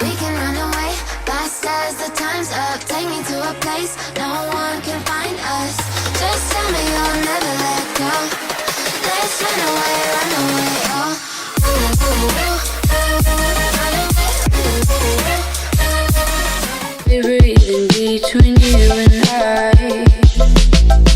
We can run away, fast as the time's up. Take me to a place no one can find us. Just tell me you'll never let go. Let's run away, oh. Ooh, ooh, ooh. Be breathing between you and I.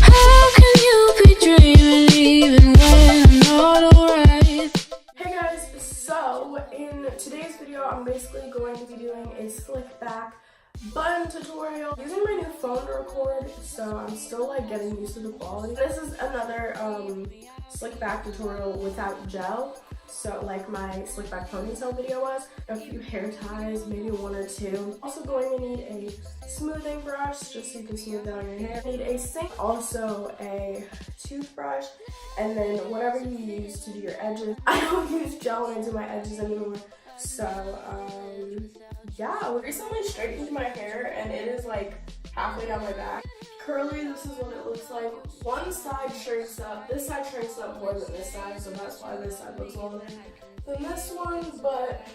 How can you be dreaming even when I'm not alright? Hey guys, so in today's video I'm basically going to be doing a slick back bun tutorial. Using my new phone to record, so I'm still like getting used to the quality. This is another slick back tutorial without gel. So like my slick back ponytail video was, a few hair ties, maybe one or two. Also going to need a smoothing brush just so you can smooth down your hair. Need a sink, also a toothbrush, and then whatever you use to do your edges. I don't use gel when I do my edges anymore. So yeah, I recently straightened my hair and it is like halfway down my back. Curly, this is what it looks like. One side shrinks up, this side shrinks up more than this side, so that's why this side looks longer than this one, but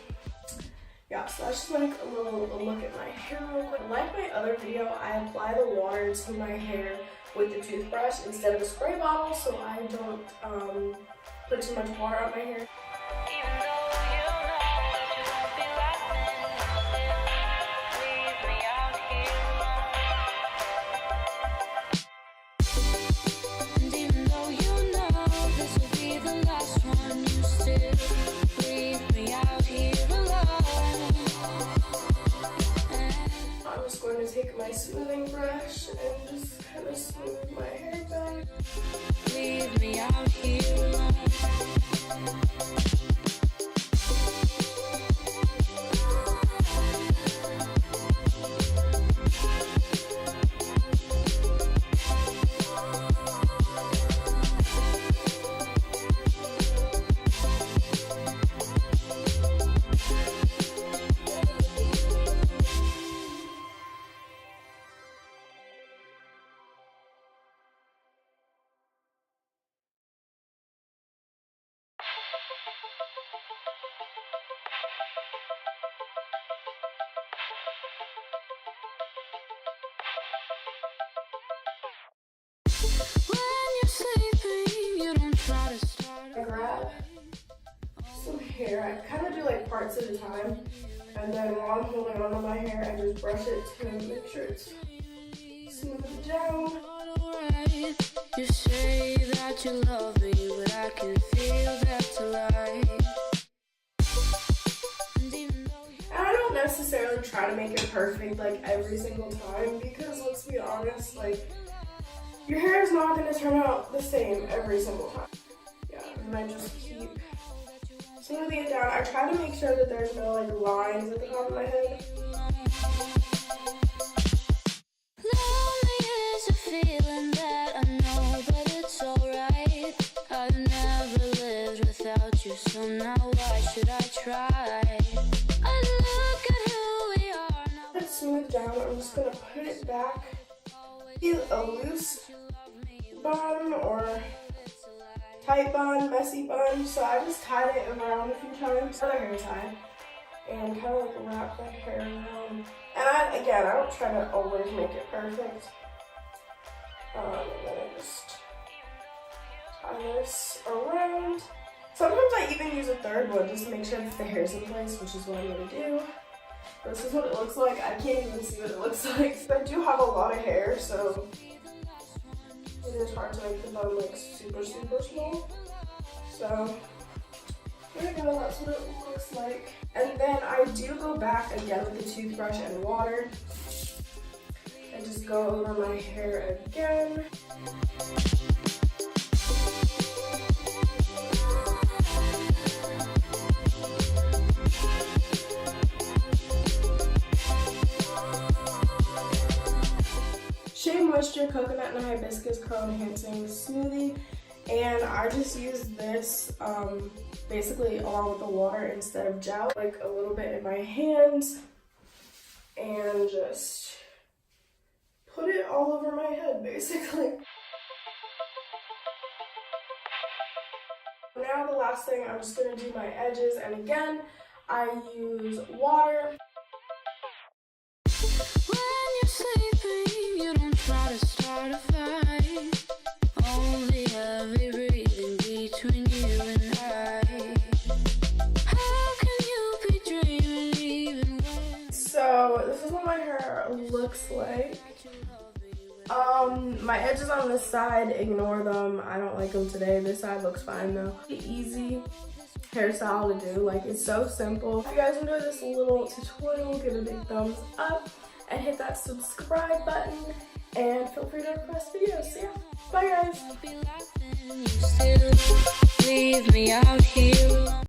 yeah, so that's just like a little look at my hair real quick. Like my other video, I apply the water to my hair with the toothbrush instead of a spray bottle, so I don't put too much water on my hair. I'm just going to take my smoothing brush and just kind of smooth my hair back. Leave me out here alone. I grab some hair. I kind of do like parts at a time, and then while I'm holding on to my hair, I just brush it to make sure it's smooth down. You say that you love me, but I can feel that's a lie. And I don't necessarily try to make it perfect like every single time, because let's be honest, like your hair is not going to turn out the same every single time. Yeah, and I just keep smoothing it down. I try to make sure that there's no like lines at the top of my head. Lonely is a feeling that I know, but it's alright. I've never lived without you, so now why should I try? I look at who we are now. It's smooth down. I'm just going to put it back. Either a loose bun or tight bun, messy bun. So I just tied it around a few times. Another hair tie. And kind of like wrap my hair around. And I don't try to always make it perfect. And then I just tie this around. Sometimes I even use a third one just to make sure that the hair's in place, which is what I'm going to do. This is what it looks like. I can't even see what it looks like. I do have a lot of hair, so it is hard to make the bun like super small. So there you go, that's what it looks like. And then I do go back again with the toothbrush and water. I just go over my hair again. Shea Moisture Coconut and Hibiscus Curl Enhancing Smoothie, and I just use this basically along with the water instead of gel, like a little bit in my hands, and just put it all over my head basically. Now the last thing, I'm just going to do my edges, and again I use water. you and I. How can you be dreaming even when? So this is what my hair looks like. My edges on this side, ignore them. I don't like them today. This side looks fine though. Easy hairstyle to do. Like, it's so simple. If you guys enjoyed this little tutorial, give it a big thumbs up and hit that subscribe button. And feel free to request videos. See ya. Bye guys. I'll be laughing, you still leave me out here.